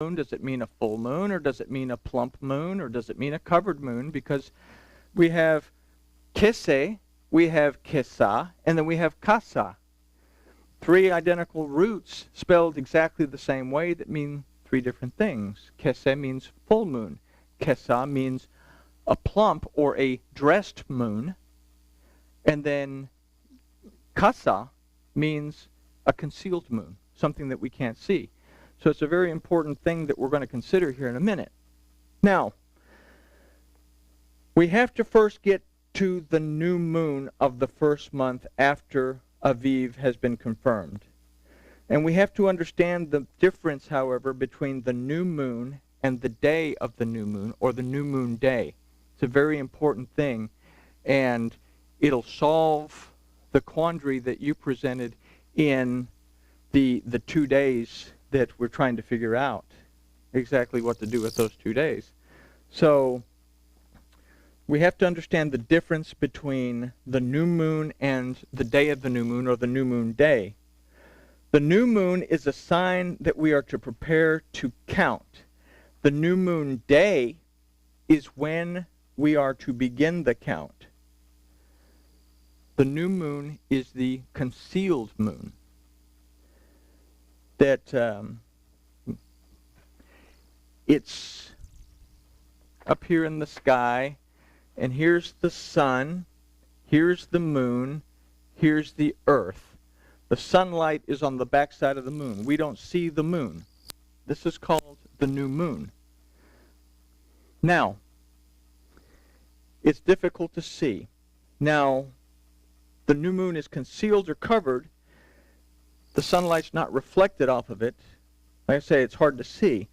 moon? Does it mean a full moon, or does it mean a plump moon, or does it mean a covered moon? Because we have kese, we have kesa, and then we have kasa. Three identical roots spelled exactly the same way that mean three different things. Kese means full moon. Kesa means a plump or a dressed moon. And then kasa means a concealed moon, something that we can't see. So it's a very important thing that we're going to consider here in a minute. Now, we have to first get to the new moon of the first month after Aviv has been confirmed. And we have to understand the difference, however, between the new moon and the day of the new moon, or the new moon day. It's a very important thing, and it'll solve the quandary that you presented in the 2 days that we're trying to figure out exactly what to do with those 2 days. So we have to understand the difference between the new moon and the day of the new moon, or the new moon day. The new moon is a sign that we are to prepare to count. The new moon day is when we are to begin the count. The new moon is the concealed moon. That it's up here in the sky, and here's the sun, here's the moon, here's the earth. The sunlight is on the backside of the moon. We don't see the moon. This is called the new moon. Now, it's difficult to see. Now, the new moon is concealed or covered. The sunlight's not reflected off of it. Like I say, it's hard to see.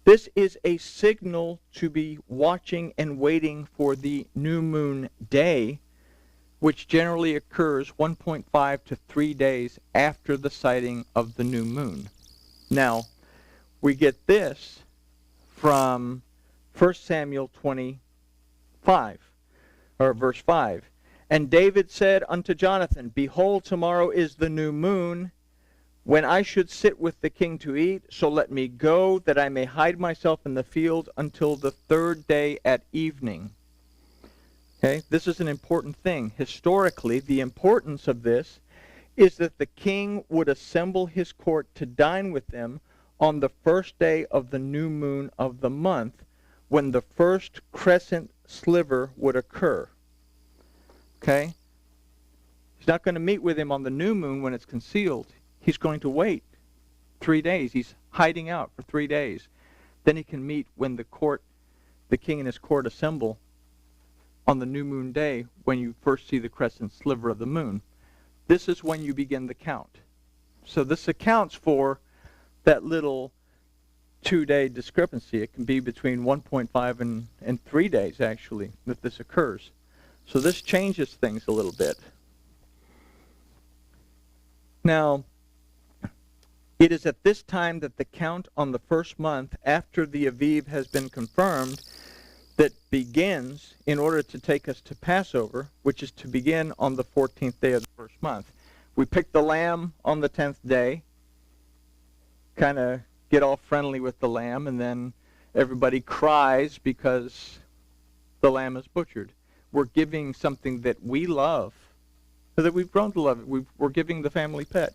This is a signal to be watching and waiting for the new moon day, which generally occurs 1.5 to 3 days after the sighting of the new moon. Now, we get this from 1 Samuel 25, or verse 5. And David said unto Jonathan, Behold, tomorrow is the new moon, when I should sit with the king to eat, so let me go, that I may hide myself in the field until the 3rd day at evening. Okay, this is an important thing. Historically, the importance of this is that the king would assemble his court to dine with them on the 1st day of the new moon of the month, when the first crescent sliver would occur. Okay? He's not going to meet with him on the new moon when it's concealed. He's going to wait 3 days. He's hiding out for 3 days. Then he can meet when the king and his court assemble on the new moon day, when you first see the crescent sliver of the moon. This is when you begin the count. So this accounts for that little 2-day discrepancy. It can be between 1.5 and 3 days, actually, that this occurs. So this changes things a little bit. Now, it is at this time that the count on the first month after the Aviv has been confirmed that begins in order to take us to Passover, which is to begin on the 14th day of the first month. We pick the lamb on the 10th day, kind of get all friendly with the lamb, and then everybody cries because the lamb is butchered. We're giving something that we love, that we've grown to love it. We're giving the family pet.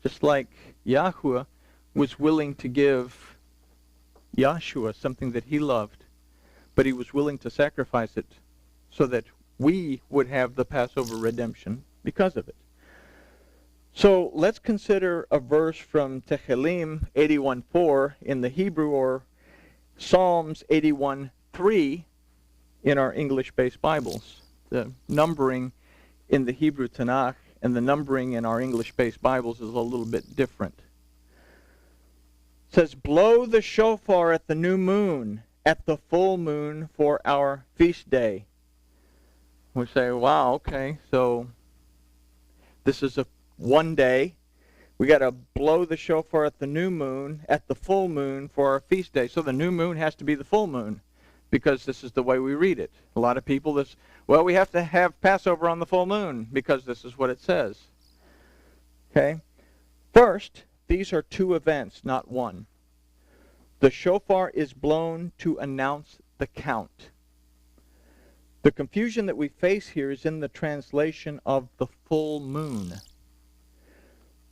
Just like Yahuwah was willing to give Yahshua something that he loved, but he was willing to sacrifice it so that we would have the Passover redemption because of it. So let's consider a verse from Tehillim 81:4 in the Hebrew, or Psalms 81:3 in our English-based Bibles. The numbering in the Hebrew Tanakh and the numbering in our English-based Bibles is a little bit different. It says, Blow the shofar at the new moon, at the full moon for our feast day. We say, wow, okay, so this is a 1 day. We got to blow the shofar at the new moon, at the full moon for our feast day. So the new moon has to be the full moon, because this is the way we read it. A lot of people, we have to have Passover on the full moon because this is what it says. Okay? First, these are two events, not one. The shofar is blown to announce the count. The confusion that we face here is in the translation of the full moon.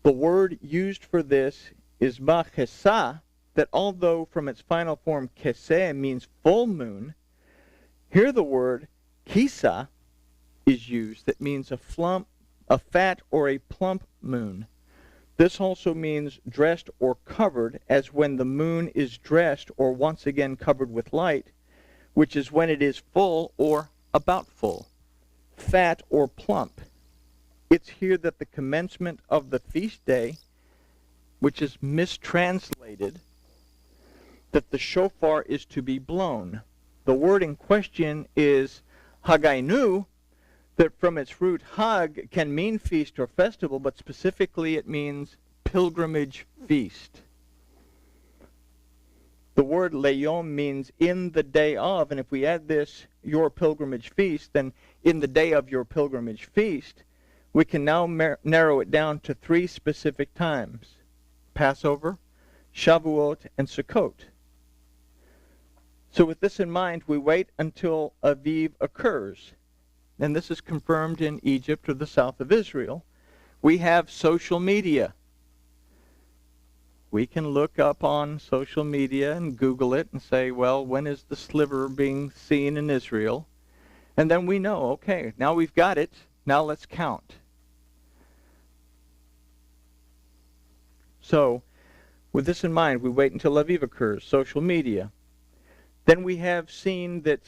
The word used for this is ba-chesah, that although from its final form keseh means full moon, here the word kisa is used that means a fat or a plump moon. This also means dressed or covered, as when the moon is dressed or once again covered with light, which is when it is full or about full, fat or plump. It's here that the commencement of the feast day, which is mistranslated, that the shofar is to be blown. The word in question is hagainu, that from its root hag can mean feast or festival, but specifically it means pilgrimage feast. The word leyom means in the day of, and if we add this, your pilgrimage feast, then in the day of your pilgrimage feast, we can now narrow it down to 3 specific times: Passover, Shavuot, and Sukkot. So with this in mind, we wait until Aviv occurs. And this is confirmed in Egypt or the south of Israel. We have social media. We can look up on social media and Google it and say, well, when is the sliver being seen in Israel? And then we know, okay, now we've got it. Now let's count. So, with this in mind, we wait until Aviv occurs, social media. Then we have seen that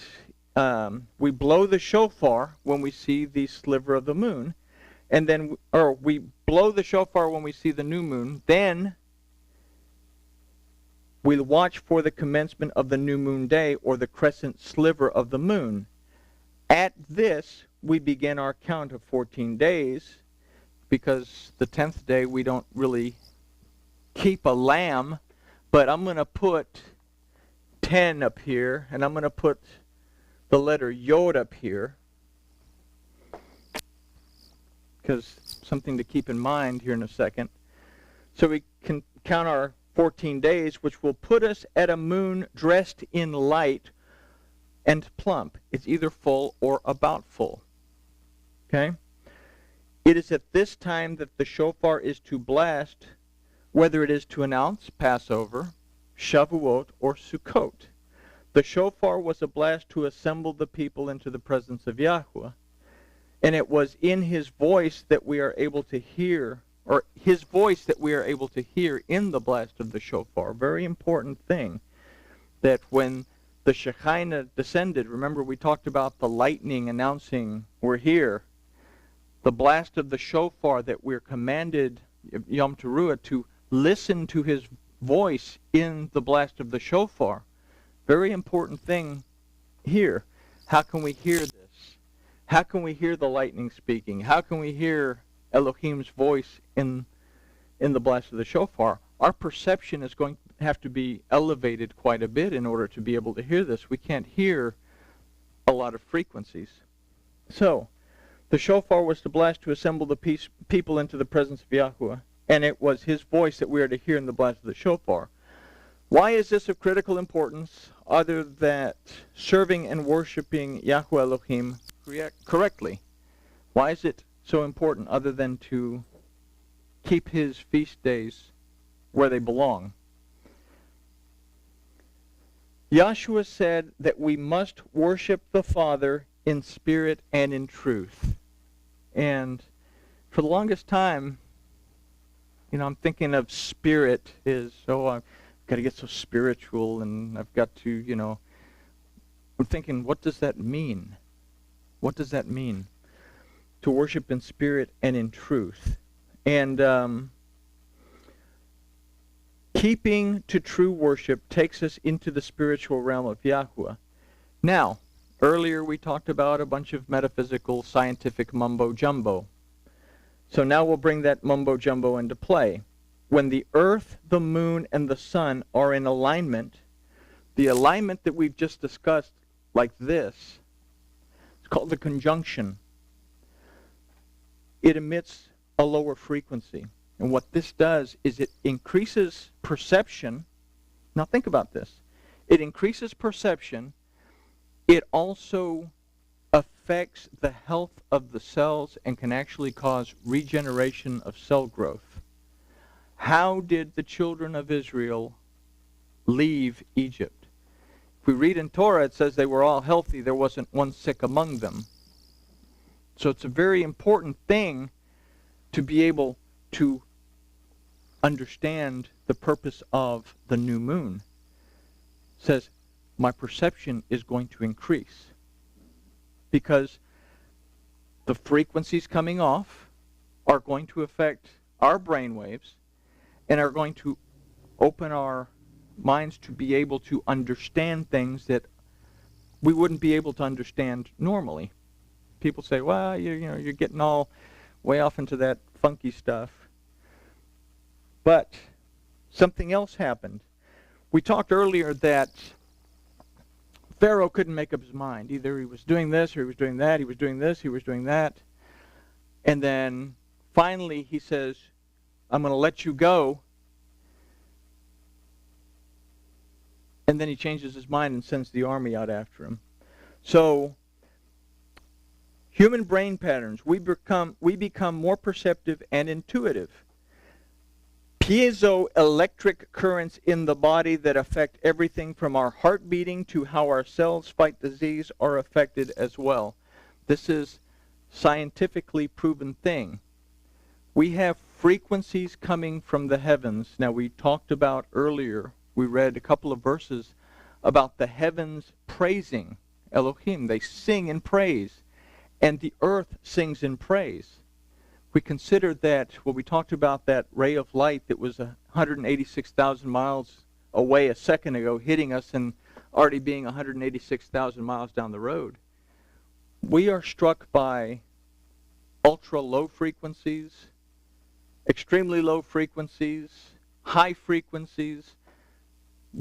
we blow the shofar when we see the sliver of the moon, and then, or we blow the shofar when we see the new moon. Then we watch for the commencement of the new moon day, or the crescent sliver of the moon. At this, we begin our count of 14 days, because the 10th day we don't really keep a lamb, but I'm going to put 10 up here, and I'm going to put the letter Yod up here, because something to keep in mind here in a second. So we can count our 14 days, which will put us at a moon dressed in light and plump. It's either full or about full. Okay? It is at this time that the shofar is to blast, whether it is to announce Passover, Shavuot, or Sukkot. The shofar was a blast to assemble the people into the presence of Yahweh. And it was in his voice that we are able to hear, or his voice that we are able to hear in the blast of the shofar. Very important thing, that when the Shekinah descended, remember we talked about the lightning announcing we're here. The blast of the shofar that we're commanded, Yom Teruah, to listen to his voice in the blast of the shofar. Very important thing here. How can we hear this? How can we hear the lightning speaking? How can we hear Elohim's voice in the blast of the shofar? Our perception is going to have to be elevated quite a bit in order to be able to hear this. We can't hear a lot of frequencies. So, the shofar was to blast to assemble the people into the presence of Yahweh, and it was his voice that we are to hear in the blast of the shofar. Why is this of critical importance, other than serving and worshiping Yahweh Elohim correctly? Why is it so important, other than to keep his feast days where they belong? Yahshua said that we must worship the Father in spirit and in truth. And for the longest time, I'm thinking of spirit is, I've got to get so spiritual, and I've got to, I'm thinking, what does that mean? What does that mean? To worship in spirit and in truth. And keeping to true worship takes us into the spiritual realm of Yahweh. Now, earlier we talked about a bunch of metaphysical, scientific mumbo-jumbo. So now we'll bring that mumbo-jumbo into play. When the earth, the moon, and the sun are in alignment, the alignment that we've just discussed, like this, it's called the conjunction. It emits a lower frequency. And what this does is it increases perception Now think about this. It increases perception. It also affects the health of the cells and can actually cause regeneration of cell growth. How did the children of Israel leave Egypt? If we read in Torah, it says they were all healthy. There wasn't one sick among them. So it's a very important thing to be able to understand the purpose of the new moon. It says, my perception is going to increase because the frequencies coming off are going to affect our brain waves and are going to open our minds to be able to understand things that we wouldn't be able to understand normally. People say, well, you're getting all way off into that funky stuff. But something else happened. We talked earlier that Pharaoh couldn't make up his mind. Either he was doing this or he was doing that. He was doing this, he was doing that. And then finally he says, I'm going to let you go. And then he changes his mind and sends the army out after him. So human brain patterns, we become more perceptive and intuitive. Piezoelectric currents in the body that affect everything from our heart beating to how our cells fight disease are affected as well. This is scientifically proven thing. We have frequencies coming from the heavens. Now we talked about earlier, we read a couple of verses about the heavens praising Elohim. They sing in praise, and the earth sings in praise. We consider that, we talked about that ray of light that was 186,000 miles away a second ago, hitting us and already being 186,000 miles down the road. We are struck by ultra low frequencies, extremely low frequencies, high frequencies,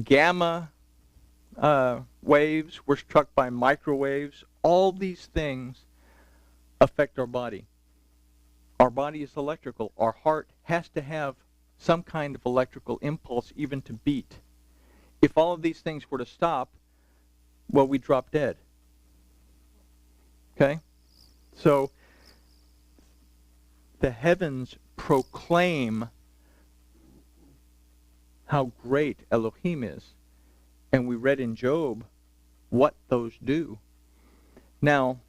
gamma waves. We're struck by microwaves. All these things affect our body. Our body is electrical. Our heart has to have some kind of electrical impulse even to beat. If all of these things were to stop, well, we drop dead. Okay? So the heavens proclaim how great Elohim is. And we read in Job what those do. Now,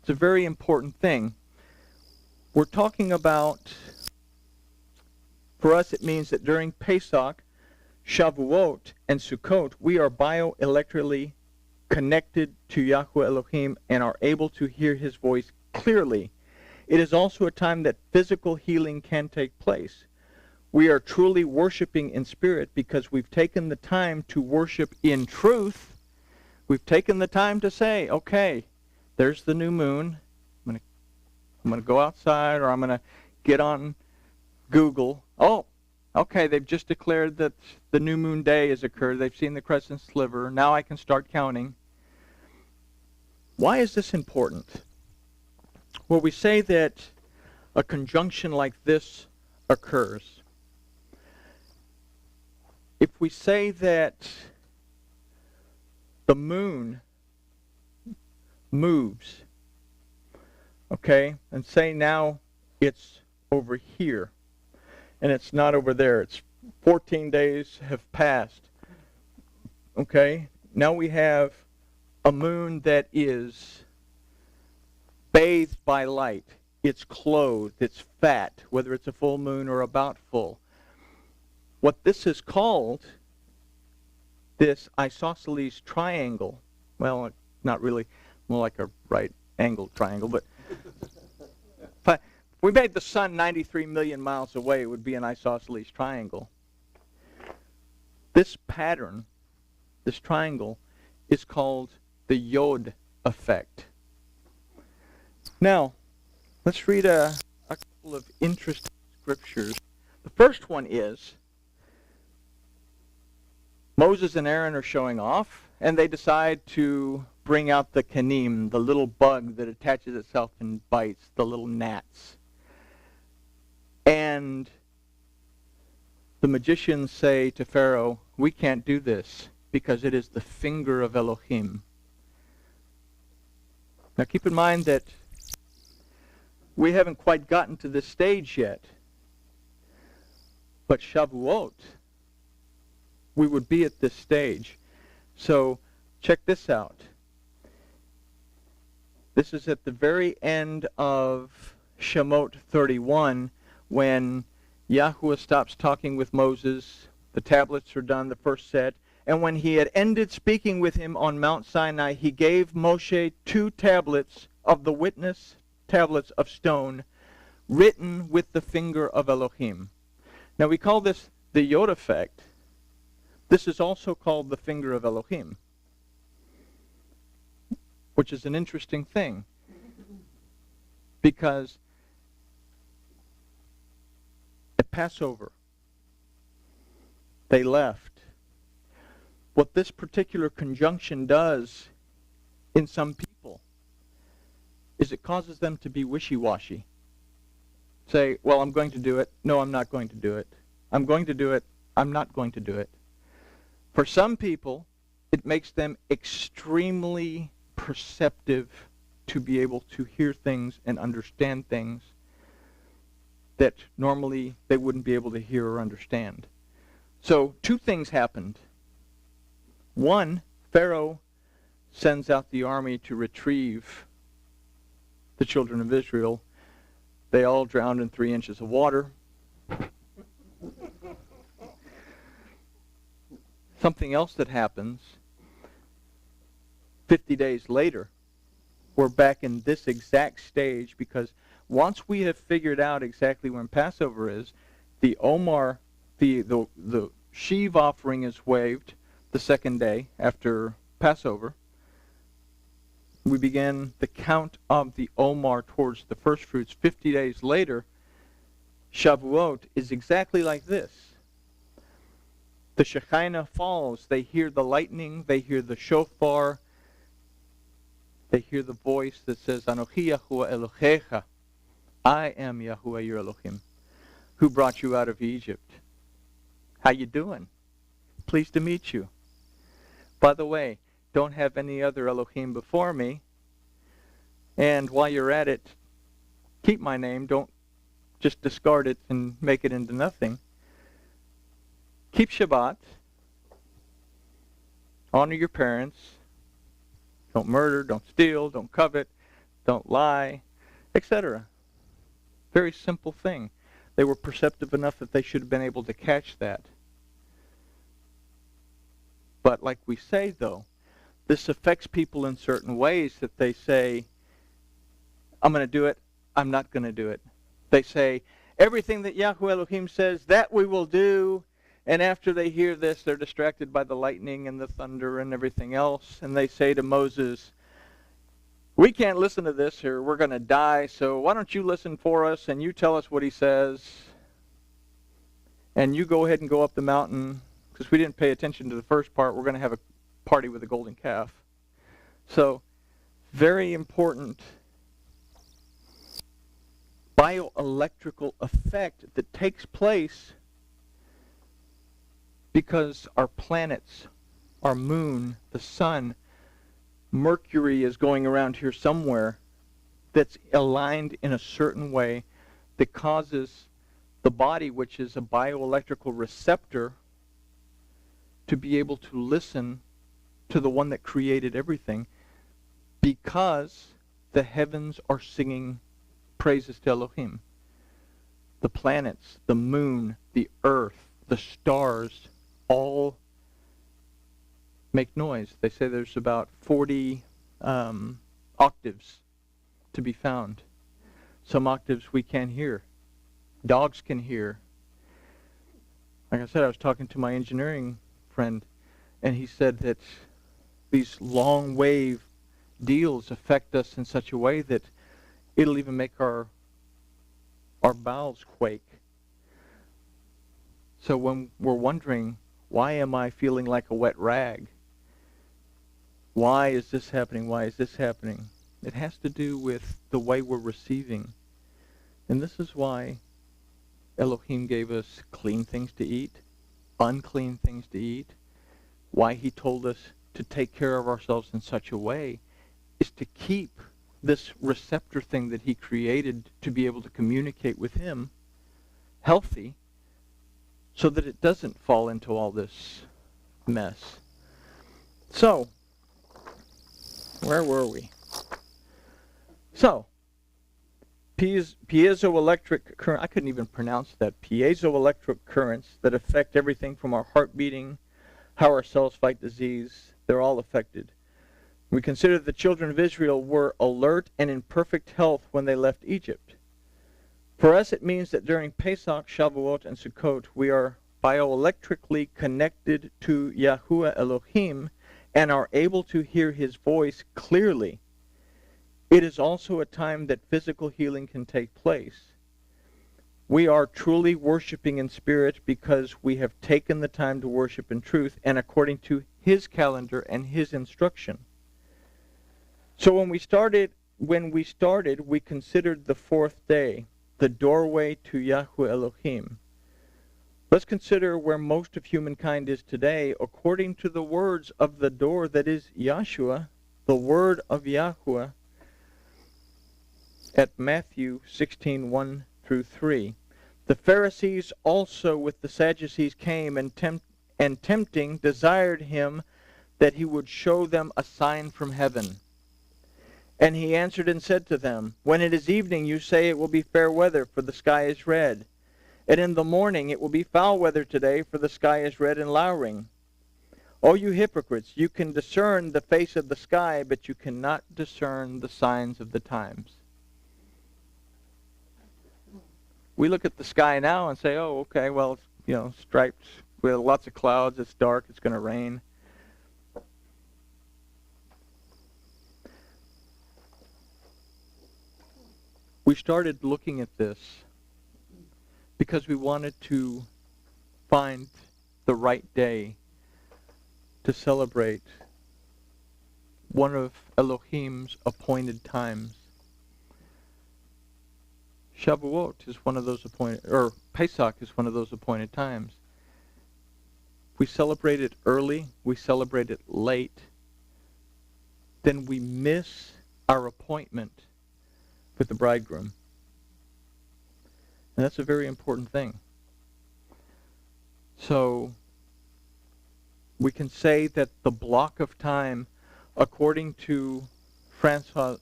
it's a very important thing. We're talking about, for us it means that during Pesach, Shavuot, and Sukkot, we are bioelectrically connected to Yahweh Elohim and are able to hear his voice clearly. It is also a time that physical healing can take place. We are truly worshiping in spirit because we've taken the time to worship in truth. We've taken the time to say, okay, there's the new moon. I'm going to go outside, or I'm going to get on Google. Oh, okay, they've just declared that the new moon day has occurred. They've seen the crescent sliver. Now I can start counting. Why is this important? Well, we say that a conjunction like this occurs. If we say that the moon moves, okay, and say now it's over here, and it's not over there. It's 14 days have passed. Okay, now we have a moon that is bathed by light. It's clothed, it's fat, whether it's a full moon or about full. What this is called, this isosceles triangle, well, not really, more like a right angle triangle, but if we made the sun 93 million miles away, it would be an isosceles triangle. This pattern, this triangle, is called the Yod effect. Now, let's read a couple of interesting scriptures. The first one is, Moses and Aaron are showing off, and they decide to bring out the kanim, the little bug that attaches itself and bites, the little gnats. And the magicians say to Pharaoh, we can't do this because it is the finger of Elohim. Now keep in mind that we haven't quite gotten to this stage yet. But Shavuot, we would be at this stage. So check this out. This is at the very end of Shemot 31 when Yahuwah stops talking with Moses. The tablets are done, the first set. And when he had ended speaking with him on Mount Sinai, he gave Moshe 2 tablets of the witness, tablets of stone, written with the finger of Elohim. Now we call this the Yod effect. This is also called the finger of Elohim, which is an interesting thing, because at Passover, they left. What this particular conjunction does in some people is it causes them to be wishy-washy. Say, well, I'm going to do it. No, I'm not going to do it. I'm going to do it. I'm not going to do it. For some people, it makes them extremely perceptive to be able to hear things and understand things that normally they wouldn't be able to hear or understand. So 2 things happened. One, Pharaoh sends out the army to retrieve the children of Israel. They all drowned in 3 inches of water. Something else that happens, 50 days later, we're back in this exact stage, because once we have figured out exactly when Passover is, the Omar, the sheave offering is waved the second day after Passover. We begin the count of the Omar towards the first fruits. 50 days later, Shavuot is exactly like this. The Shekinah falls. They hear the lightning. They hear the shofar. They hear the voice that says, Anochi Yahuwah Elohecha. I am Yahuwah your Elohim, who brought you out of Egypt. How you doing? Pleased to meet you. By the way, don't have any other Elohim before me. And while you're at it, keep my name. Don't just discard it and make it into nothing. Keep Shabbat. Honor your parents. Don't murder, don't steal, don't covet, don't lie, etc. Very simple thing. They were perceptive enough that they should have been able to catch that. But like we say, though, this affects people in certain ways that they say, I'm going to do it, I'm not going to do it. They say, everything that Yahuwah Elohim says, that we will do. And after they hear this, they're distracted by the lightning and the thunder and everything else. And they say to Moses, we can't listen to this or we're going to die. So why don't you listen for us and you tell us what he says. And you go ahead and go up the mountain. Because we didn't pay attention to the first part, we're going to have a party with a golden calf. So very important bioelectrical effect that takes place because our planets, our moon, the sun, Mercury is going around here somewhere that's aligned in a certain way that causes the body, which is a bioelectrical receptor, to be able to listen to the one that created everything, because the heavens are singing praises to Elohim. The planets, the moon, the earth, the stars, all make noise. They say there's about 40 octaves to be found. Some octaves we can't hear. Dogs can hear. Like I said, I was talking to my engineering friend, and he said that these long wave deals affect us in such a way that it'll even make our bowels quake. So when we're wondering, why am I feeling like a wet rag? Why is this happening? Why is this happening? It has to do with the way we're receiving. And this is why Elohim gave us clean things to eat, unclean things to eat, why he told us to take care of ourselves in such a way, is to keep this receptor thing that he created to be able to communicate with him healthy, so that it doesn't fall into all this mess. So, where were we? So, piezoelectric current, I couldn't even pronounce that, piezoelectric currents that affect everything from our heart beating, how our cells fight disease, they're all affected. We consider the children of Israel were alert and in perfect health when they left Egypt. For us, it means that during Pesach, Shavuot, and Sukkot, we are bioelectrically connected to Yahuwah Elohim and are able to hear his voice clearly. It is also a time that physical healing can take place. We are truly worshiping in spirit because we have taken the time to worship in truth and according to his calendar and his instruction. So when we started, we considered the fourth day, the doorway to Yahuwah Elohim. Let's consider where most of humankind is today according to the words of the door that is Yahshua, the word of Yahuwah, at Matthew 16:1 through 3. The Pharisees also with the Sadducees came and tempting desired him that he would show them a sign from heaven. And he answered and said to them, when it is evening, you say it will be fair weather, for the sky is red. And in the morning it will be foul weather today, for the sky is red and lowering. O you hypocrites, you can discern the face of the sky, but you cannot discern the signs of the times. We look at the sky now and say, oh, okay, well, it's, striped with lots of clouds, it's dark, it's going to rain. We started looking at this because we wanted to find the right day to celebrate one of Elohim's appointed times. Shavuot is one of those appointed, or Pesach is one of those appointed times. We celebrate it early, we celebrate it late, then we miss our appointment with the bridegroom. And that's a very important thing. So, we can say that the block of time, according to Francois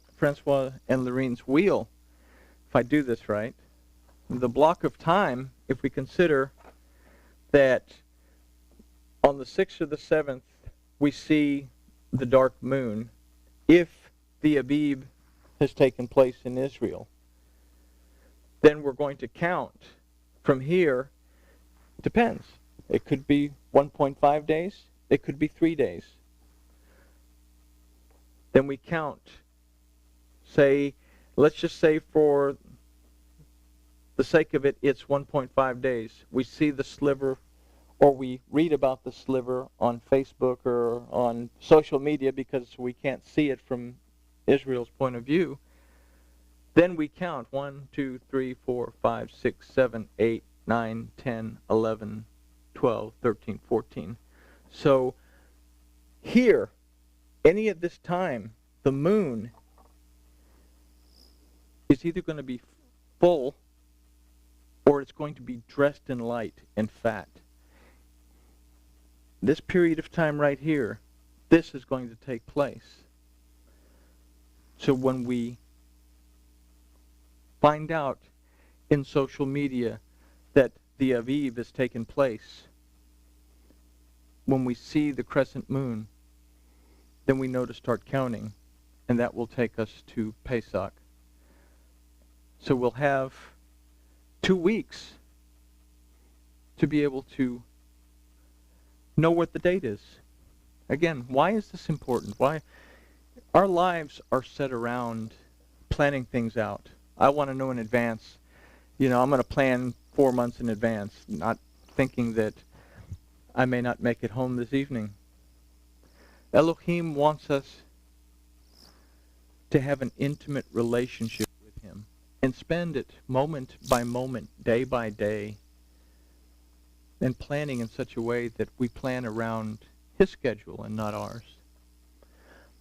and Lorene's wheel, if I do this right, the block of time, if we consider that on the 6th or the 7th, we see the dark moon, if the Abib has taken place in Israel, then we're going to count from here. Depends. It could be 1.5 days. It could be 3 days. Then we count. Let's just say for the sake of it, it's 1.5 days. We see the sliver, or we read about the sliver on Facebook or on social media because we can't see it from Israel's point of view. Then we count 1, 2, 3, 4, 5, 6, 7, 8, 9, 10, 11, 12, 13, 14. So here, any of this time, the moon is either going to be full or it's going to be dressed in light and fat. This period of time right here, this is going to take place. So when we find out in social media that the Aviv has taken place, when we see the crescent moon, then we know to start counting, and that will take us to Pesach. So we'll have 2 weeks to be able to know what the date is. Again, why is this important? Why? Our lives are set around planning things out. I want to know in advance. I'm going to plan 4 months in advance, not thinking that I may not make it home this evening. Elohim wants us to have an intimate relationship with him and spend it moment by moment, day by day, and planning in such a way that we plan around his schedule and not ours.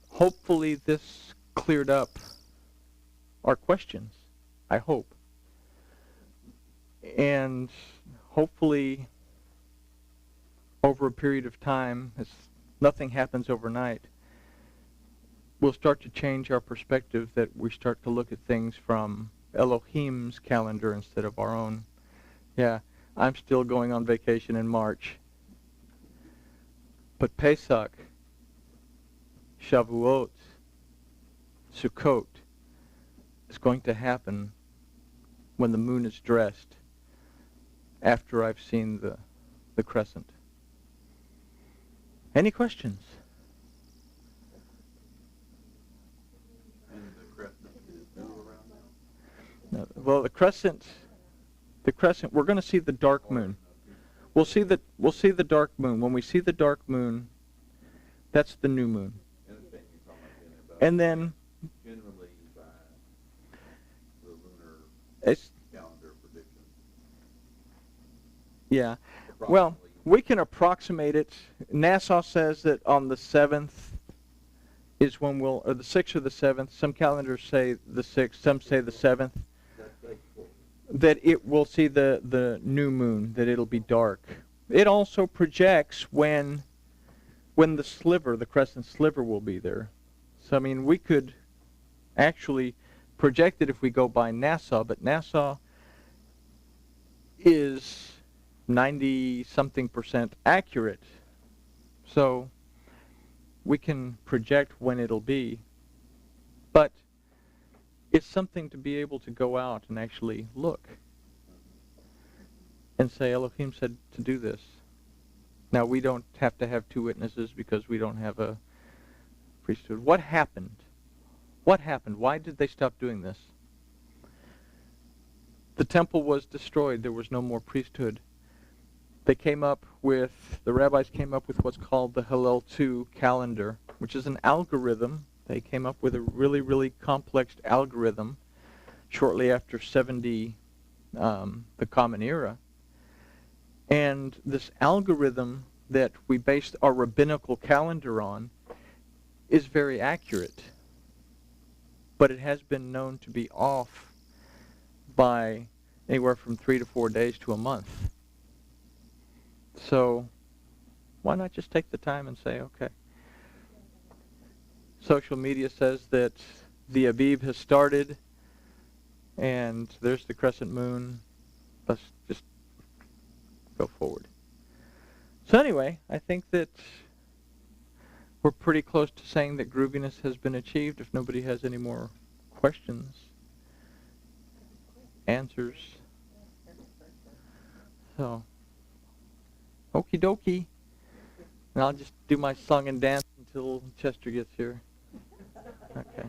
Hopefully this cleared up our questions, I hope. And hopefully over a period of time, as nothing happens overnight, we'll start to change our perspective, that we start to look at things from Elohim's calendar instead of our own. Yeah, I'm still going on vacation in March. But Pesach, Shavuot, Sukkot is going to happen when the moon is dressed, after I've seen the crescent. Any questions? And the crescent is new around now? No, well, the crescent, we're going to see the dark moon. We'll see the dark moon. When we see the dark moon, that's the new moon. And then Generally by the lunar calendar prediction. Yeah. Well, we can approximate it. NASA says that on the 7th is when we'll, or the 6th or the 7th. Some calendars say the 6th, some say the 7th. That it will see the new moon, that it'll be dark. It also projects when the sliver, the crescent sliver, will be there. So, I mean, we could actually project it if we go by NASA, but NASA is 90-something% accurate. So we can project when it'll be. But it's something to be able to go out and actually look and say, Elohim said to do this. Now, we don't have to have two witnesses because we don't have a priesthood. What happened? What happened? Why did they stop doing this? The temple was destroyed. There was no more priesthood. The rabbis came up with what's called the Hillel 2 calendar, which is an algorithm. They came up with a really, really complex algorithm shortly after 70, the Common Era. And this algorithm that we based our rabbinical calendar on is very accurate. But it has been known to be off by anywhere from 3 to 4 days to a month. So why not just take the time and say, okay. Social media says that the Aviv has started, and there's the crescent moon. Let's just go forward. So anyway, I think that we're pretty close to saying that grooviness has been achieved. If nobody has any more questions, answers. So, okie dokie. And I'll just do my song and dance until Chester gets here. Okay.